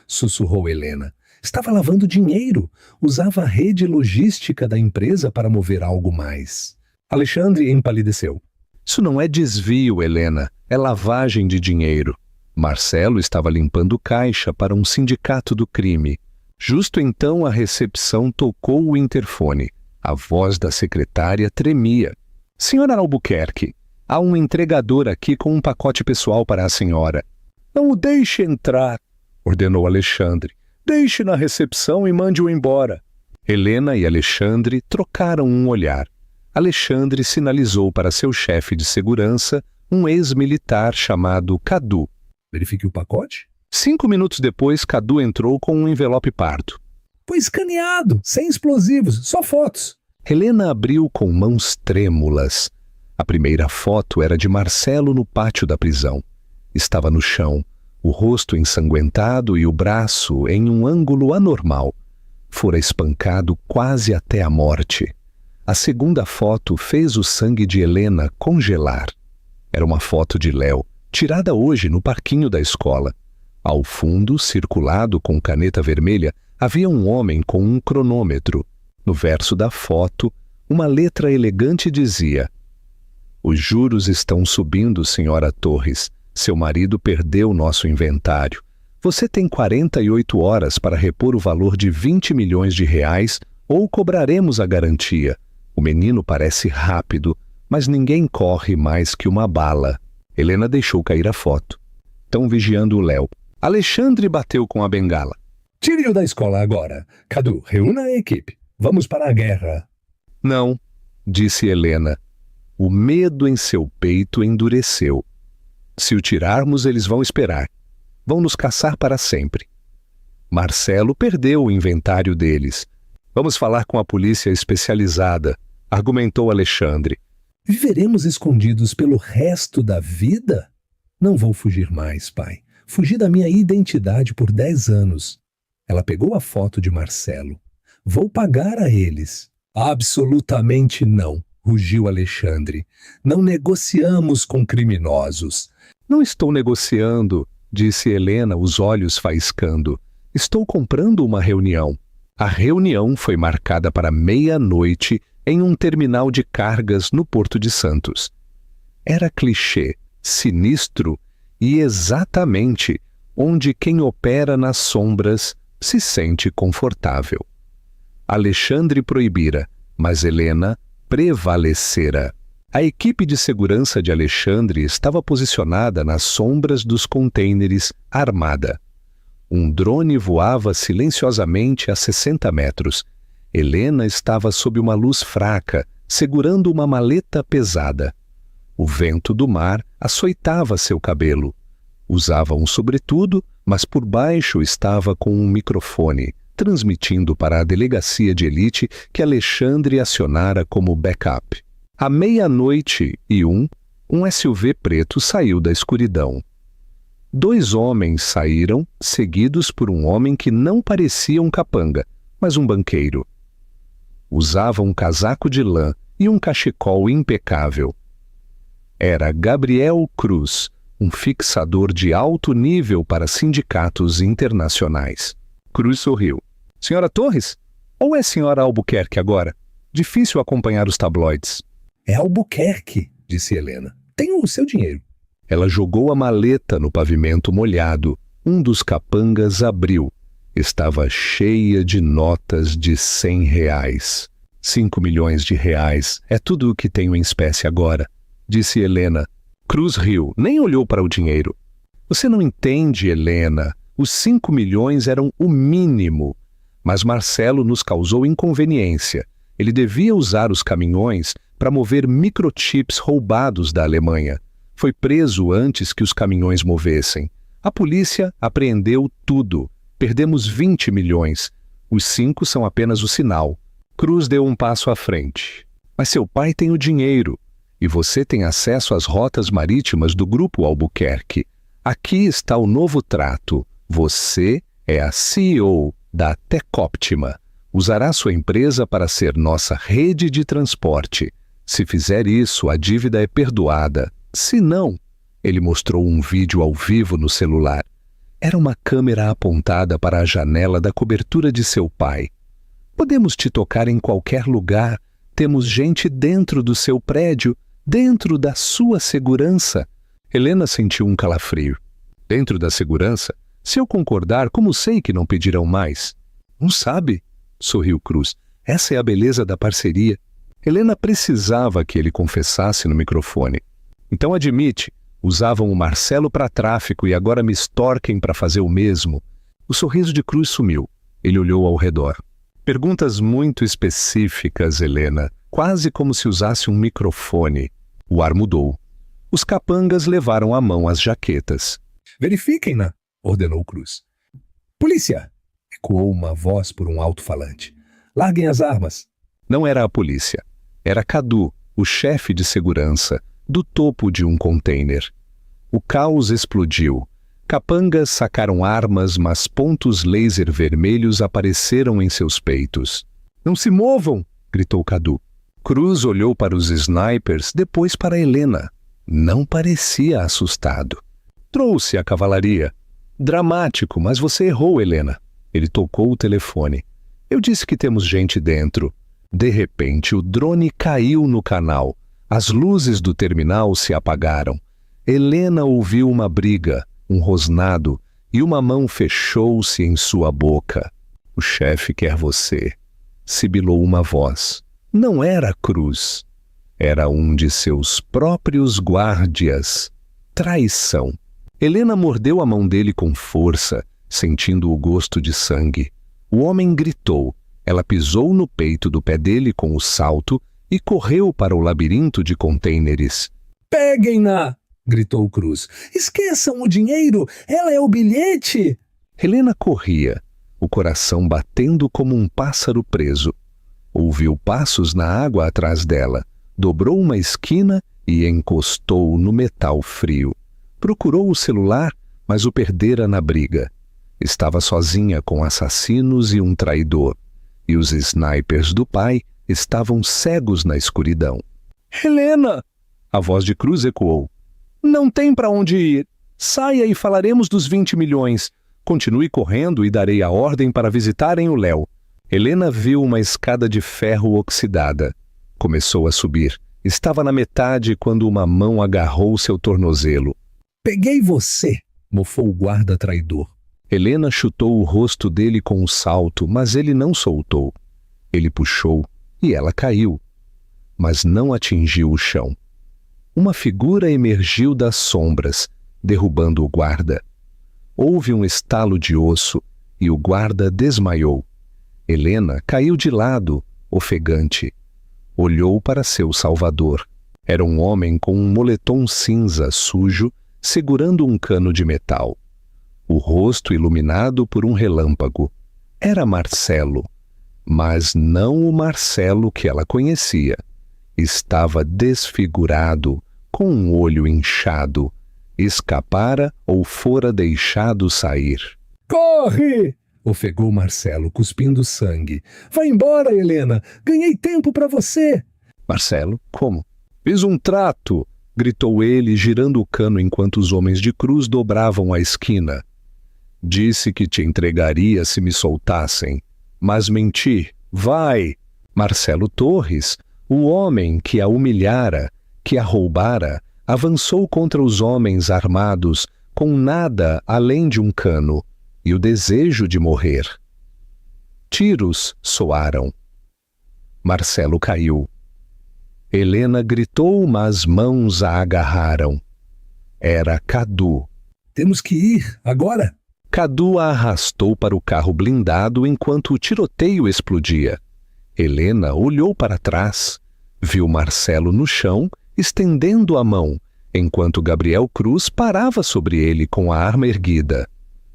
sussurrou Helena. Estava lavando dinheiro. Usava a rede logística da empresa para mover algo mais. Alexandre empalideceu. Isso não é desvio, Helena. É lavagem de dinheiro. Marcelo estava limpando caixa para um sindicato do crime. Justo então a recepção tocou o interfone. A voz da secretária tremia. Senhora Albuquerque, há um entregador aqui com um pacote pessoal para a senhora. Não o deixe entrar, ordenou Alexandre. Deixe na recepção e mande-o embora. Helena e Alexandre trocaram um olhar. Alexandre sinalizou para seu chefe de segurança, um ex-militar chamado Cadu. Verifique o pacote? 5 minutos depois, Cadu entrou com um envelope pardo. Foi escaneado, sem explosivos, só fotos. Helena abriu com mãos trêmulas. A primeira foto era de Marcelo no pátio da prisão. Estava no chão, o rosto ensanguentado e o braço em um ângulo anormal. Fora espancado quase até a morte. A segunda foto fez o sangue de Helena congelar. Era uma foto de Léo, tirada hoje no parquinho da escola. Ao fundo, circulado com caneta vermelha, havia um homem com um cronômetro. No verso da foto, uma letra elegante dizia: Os juros estão subindo, senhora Torres. Seu marido perdeu nosso inventário. Você tem 48 horas para repor o valor de 20 milhões de reais ou cobraremos a garantia. O menino parece rápido, mas ninguém corre mais que uma bala. Helena deixou cair a foto. Estão vigiando o Léo. Alexandre bateu com a bengala. Tire-o da escola agora. Cadu, reúna a equipe. Vamos para a guerra. Não, disse Helena. O medo em seu peito endureceu. Se o tirarmos, eles vão esperar. Vão nos caçar para sempre. Marcelo perdeu o inventário deles. Vamos falar com a polícia especializada, argumentou Alexandre. Viveremos escondidos pelo resto da vida? Não vou fugir mais, pai. Fugi da minha identidade por 10 anos. Ela pegou a foto de Marcelo. Vou pagar a eles. Absolutamente não, rugiu Alexandre. Não negociamos com criminosos. Não estou negociando, disse Helena, os olhos faiscando. Estou comprando uma reunião. A reunião foi marcada para meia-noite em um terminal de cargas no Porto de Santos. Era clichê, sinistro e exatamente onde quem opera nas sombras se sente confortável. Alexandre proibira, mas Helena prevalecera. A equipe de segurança de Alexandre estava posicionada nas sombras dos contêineres, armada. Um drone voava silenciosamente a 60 metros. Helena estava sob uma luz fraca, segurando uma maleta pesada. O vento do mar açoitava seu cabelo. Usava um sobretudo, mas por baixo estava com um microfone, transmitindo para a delegacia de elite que Alexandre acionara como backup. À 00:01, um SUV preto saiu da escuridão. 2 homens saíram, seguidos por um homem que não parecia um capanga, mas um banqueiro. Usava um casaco de lã e um cachecol impecável. Era Gabriel Cruz, um fixador de alto nível para sindicatos internacionais. Cruz sorriu. Senhora Torres? Ou é senhora Albuquerque agora? Difícil acompanhar os tabloides. É Albuquerque, disse Helena. Tenho o seu dinheiro. Ela jogou a maleta no pavimento molhado. Um dos capangas abriu. Estava cheia de notas de 100 reais. 5 milhões de reais. É tudo o que tenho em espécie agora, disse Helena. Cruz riu, nem olhou para o dinheiro. Você não entende, Helena. Os 5 milhões eram o mínimo. Mas Marcelo nos causou inconveniência. Ele devia usar os caminhões para mover microchips roubados da Alemanha. Foi preso antes que os caminhões movessem. A polícia apreendeu tudo. Perdemos 20 milhões. Os 5 são apenas o sinal. Cruz deu um passo à frente. Mas seu pai tem o dinheiro e você tem acesso às rotas marítimas do Grupo Albuquerque. Aqui está o novo trato. Você é a CEO da Tecoptima. Usará sua empresa para ser nossa rede de transporte. Se fizer isso, a dívida é perdoada. Se não, ele mostrou um vídeo ao vivo no celular. Era uma câmera apontada para a janela da cobertura de seu pai. Podemos te tocar em qualquer lugar. Temos gente dentro do seu prédio, dentro da sua segurança. Helena sentiu um calafrio. Dentro da segurança? Se eu concordar, como sei que não pedirão mais? Não sabe? Sorriu Cruz. Essa é a beleza da parceria. Helena precisava que ele confessasse no microfone. Então admite, usavam o Marcelo para tráfico e agora me extorquem para fazer o mesmo. O sorriso de Cruz sumiu. Ele olhou ao redor. Perguntas muito específicas, Helena, quase como se usasse um microfone. O ar mudou. Os capangas levaram à mão as jaquetas. Verifiquem-na, ordenou Cruz. Polícia! Ecoou uma voz por um alto-falante. Larguem as armas. Não era a polícia. Era Cadu, o chefe de segurança, do topo de um container. O caos explodiu. Capangas sacaram armas, mas pontos laser vermelhos apareceram em seus peitos. Não se movam! Gritou Cadu. Cruz olhou para os snipers, depois para Helena. Não parecia assustado. Trouxe a cavalaria. Dramático, mas você errou, Helena. Ele tocou o telefone. Eu disse que temos gente dentro. De repente, o drone caiu no canal. As luzes do terminal se apagaram. Helena ouviu uma briga, um rosnado, e uma mão fechou-se em sua boca. O chefe quer você. Sibilou uma voz. Não era Cruz. Era um de seus próprios guardias. Traição. Helena mordeu a mão dele com força, sentindo o gosto de sangue. O homem gritou. Ela pisou no peito do pé dele com o salto e correu para o labirinto de contêineres. Peguem-na! Gritou Cruz. Esqueçam o dinheiro! Ela é o bilhete! Helena corria, o coração batendo como um pássaro preso. Ouviu passos na água atrás dela, dobrou uma esquina e encostou no metal frio. Procurou o celular, mas o perdera na briga. Estava sozinha com assassinos e um traidor. E os snipers do pai estavam cegos na escuridão. Helena! A voz de Cruz ecoou. Não tem para onde ir. Saia e falaremos dos 20 milhões. Continue correndo e darei a ordem para visitarem o Léo. Helena viu uma escada de ferro oxidada. Começou a subir. Estava na metade quando uma mão agarrou seu tornozelo. Peguei você! Mofou o guarda traidor. Helena chutou o rosto dele com um salto, mas ele não soltou. Ele puxou e ela caiu, mas não atingiu o chão. Uma figura emergiu das sombras, derrubando o guarda. Houve um estalo de osso e o guarda desmaiou. Helena caiu de lado, ofegante. Olhou para seu salvador. Era um homem com um moletom cinza sujo, segurando um cano de metal. O rosto iluminado por um relâmpago. Era Marcelo, mas não o Marcelo que ela conhecia. Estava desfigurado, com um olho inchado. Escapara ou fora deixado sair. Corre! Ofegou Marcelo, cuspindo sangue. Vai embora, Helena! Ganhei tempo para você! Marcelo, como? Fiz um trato! Gritou ele, girando o cano enquanto os homens de Cruz dobravam a esquina. Disse que te entregaria se me soltassem. Mas menti. Vai! Marcelo Torres, o homem que a humilhara, que a roubara, avançou contra os homens armados com nada além de um cano e o desejo de morrer. Tiros soaram. Marcelo caiu. Helena gritou, mas mãos a agarraram. Era Cadu. Temos que ir, agora! Cadu a arrastou para o carro blindado enquanto o tiroteio explodia. Helena olhou para trás, viu Marcelo no chão, estendendo a mão, enquanto Gabriel Cruz parava sobre ele com a arma erguida.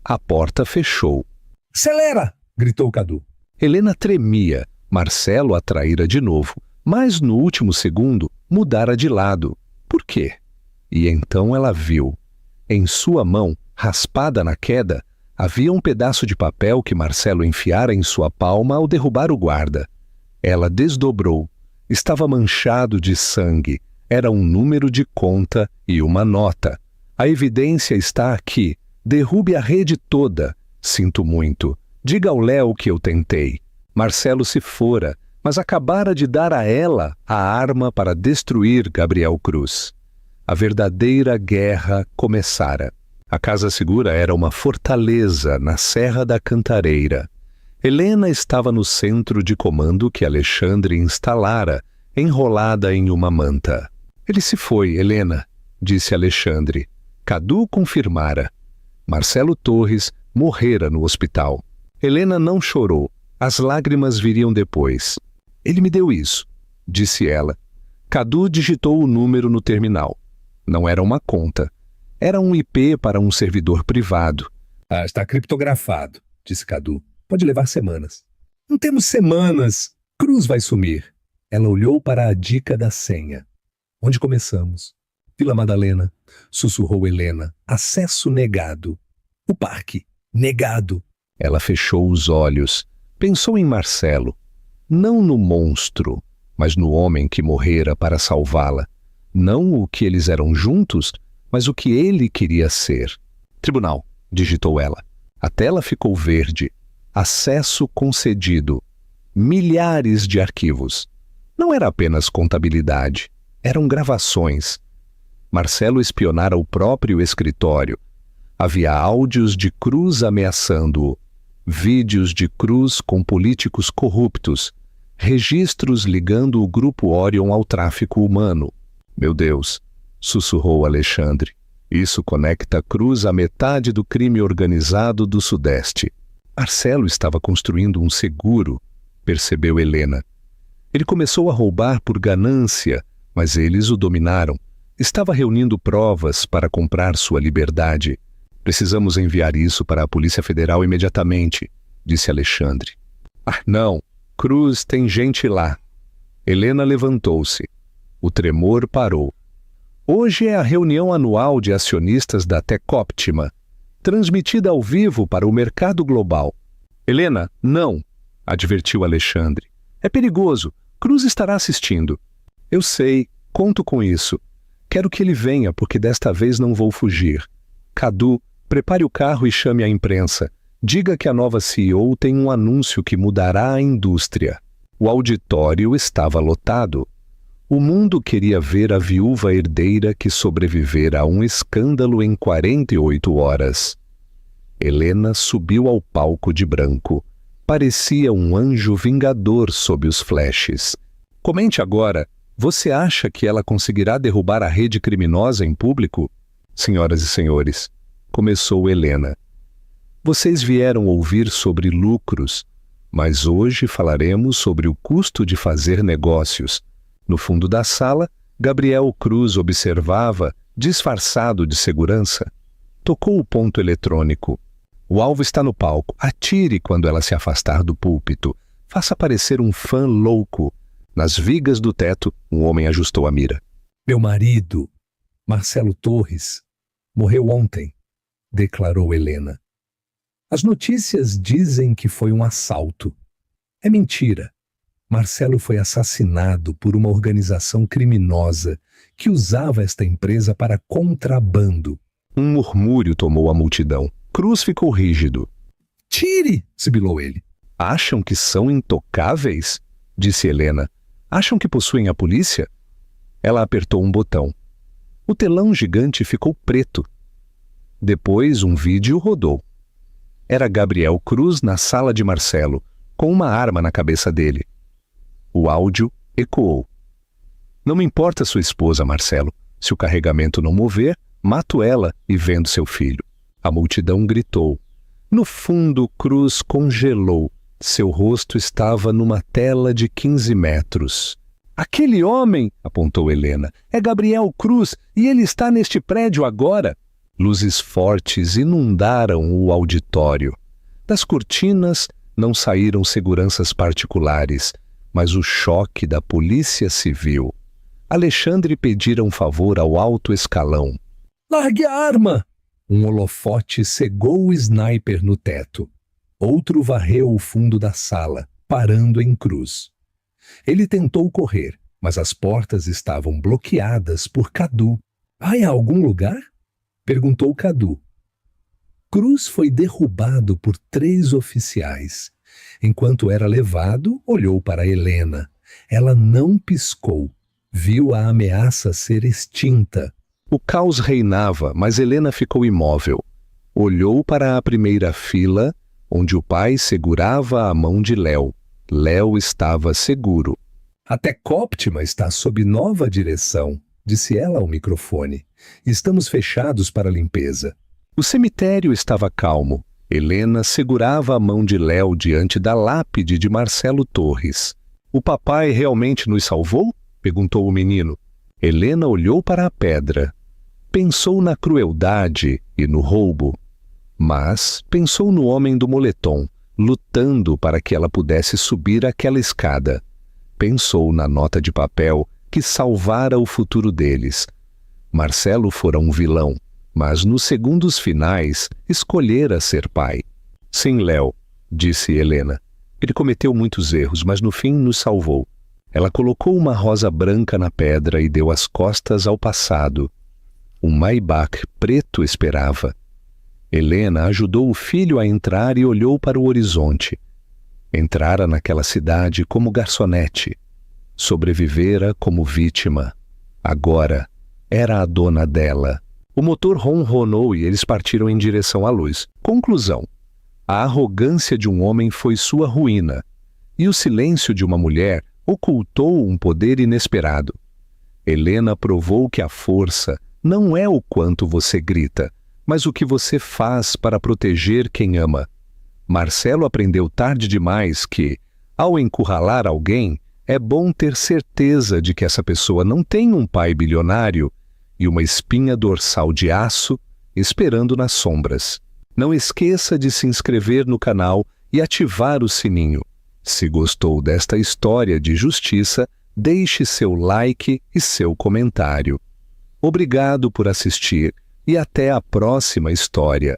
A porta fechou. Acelera! Gritou Cadu. Helena tremia, Marcelo a traíra de novo, mas no último segundo mudara de lado. Por quê? E então ela viu. Em sua mão, raspada na queda, havia um pedaço de papel que Marcelo enfiara em sua palma ao derrubar o guarda. Ela desdobrou. Estava manchado de sangue. Era um número de conta e uma nota. A evidência está aqui. Derrube a rede toda. Sinto muito. Diga ao Léo que eu tentei. Marcelo se fora, mas acabara de dar a ela a arma para destruir Gabriel Cruz. A verdadeira guerra começara. A Casa Segura era uma fortaleza na Serra da Cantareira. Helena estava no centro de comando que Alexandre instalara, enrolada em uma manta. Ele se foi, Helena, disse Alexandre. Cadu confirmara. Marcelo Torres morrera no hospital. Helena não chorou. As lágrimas viriam depois. Ele me deu isso, disse ela. Cadu digitou o número no terminal. Não era uma conta. Era um IP para um servidor privado. Está criptografado, disse Cadu. Pode levar semanas. Não temos semanas. Cruz vai sumir. Ela olhou para a dica da senha. Onde começamos? Vila Madalena, sussurrou Helena. Acesso negado. O parque, negado. Ela fechou os olhos. Pensou em Marcelo. Não no monstro, mas no homem que morrera para salvá-la. Não o que eles eram juntos, mas o que ele queria ser. Tribunal, digitou ela. A tela ficou verde. Acesso concedido. Milhares de arquivos. Não era apenas contabilidade. Eram gravações. Marcelo espionara o próprio escritório. Havia áudios de Cruz ameaçando-o. Vídeos de Cruz com políticos corruptos. Registros ligando o Grupo Orion ao tráfico humano. Meu Deus, sussurrou Alexandre. Isso conecta Cruz à metade do crime organizado do Sudeste. Marcelo estava construindo um seguro, percebeu Helena. Ele começou a roubar por ganância, mas eles o dominaram. Estava reunindo provas para comprar sua liberdade. Precisamos enviar isso para a Polícia Federal imediatamente, disse Alexandre. Não, Cruz tem gente lá. Helena levantou-se. O tremor parou. Hoje é a reunião anual de acionistas da Tecóptima, transmitida ao vivo para o mercado global. Helena, não, advertiu Alexandre. É perigoso. Cruz estará assistindo. Eu sei, conto com isso. Quero que ele venha, porque desta vez não vou fugir. Cadu, prepare o carro e chame a imprensa. Diga que a nova CEO tem um anúncio que mudará a indústria. O auditório estava lotado. O mundo queria ver a viúva herdeira que sobrevivera a um escândalo em 48 horas. Helena subiu ao palco de branco. Parecia um anjo vingador sob os flashes. Comente agora, você acha que ela conseguirá derrubar a rede criminosa em público? Senhoras e senhores, começou Helena. Vocês vieram ouvir sobre lucros, mas hoje falaremos sobre o custo de fazer negócios. No fundo da sala, Gabriel Cruz observava, disfarçado de segurança. Tocou o ponto eletrônico. O alvo está no palco. Atire quando ela se afastar do púlpito. Faça parecer um fã louco. Nas vigas do teto, um homem ajustou a mira. Meu marido, Marcelo Torres, morreu ontem, declarou Helena. As notícias dizem que foi um assalto. É mentira. Marcelo foi assassinado por uma organização criminosa que usava esta empresa para contrabando. Um murmúrio tomou a multidão. Cruz ficou rígido. Tire, sibilou ele. Acham que são intocáveis? Disse Helena. Acham que possuem a polícia? Ela apertou um botão. O telão gigante ficou preto. Depois um vídeo rodou. Era Gabriel Cruz na sala de Marcelo, com uma arma na cabeça dele. O áudio ecoou. Não me importa sua esposa, Marcelo. Se o carregamento não mover, mato ela e vendo seu filho. A multidão gritou. No fundo, Cruz congelou. Seu rosto estava numa tela de 15 metros. Aquele homem, apontou Helena, é Gabriel Cruz e ele está neste prédio agora. Luzes fortes inundaram o auditório. Das cortinas não saíram seguranças particulares. mas o choque da polícia civil. Alexandre pedira um favor ao alto escalão. Largue a arma! Um holofote cegou o sniper no teto. Outro varreu o fundo da sala, parando em cruz. Ele tentou correr, mas as portas estavam bloqueadas por Cadu. Vai a algum lugar? Perguntou Cadu. Cruz foi derrubado por 3 oficiais. Enquanto era levado, olhou para Helena. Ela não piscou. Viu a ameaça ser extinta. O caos reinava, mas Helena ficou imóvel. Olhou para a primeira fila, onde o pai segurava a mão de Léo. Léo estava seguro. Até Cóptima está sob nova direção, disse ela ao microfone. Estamos fechados para a limpeza. O cemitério estava calmo. Helena segurava a mão de Léo diante da lápide de Marcelo Torres. O papai realmente nos salvou? Perguntou o menino. Helena olhou para a pedra. Pensou na crueldade e no roubo. Mas pensou no homem do moletom, lutando para que ela pudesse subir aquela escada. Pensou na nota de papel que salvara o futuro deles. Marcelo fora um vilão, mas nos segundos finais escolhera ser pai. Sim, Léo, disse Helena. Ele cometeu muitos erros, mas no fim nos salvou. Ela colocou uma rosa branca na pedra e deu as costas ao passado. Um Maybach preto esperava. Helena ajudou o filho a entrar e olhou para o horizonte. Entrara naquela cidade como garçonete. Sobrevivera como vítima. Agora era a dona dela. O motor ronronou e eles partiram em direção à luz. Conclusão: a arrogância de um homem foi sua ruína, e o silêncio de uma mulher ocultou um poder inesperado. Helena provou que a força não é o quanto você grita, mas o que você faz para proteger quem ama. Marcelo aprendeu tarde demais que, ao encurralar alguém, é bom ter certeza de que essa pessoa não tem um pai bilionário e uma espinha dorsal de aço esperando nas sombras. Não esqueça de se inscrever no canal e ativar o sininho. Se gostou desta história de justiça, deixe seu like e seu comentário. Obrigado por assistir e até a próxima história.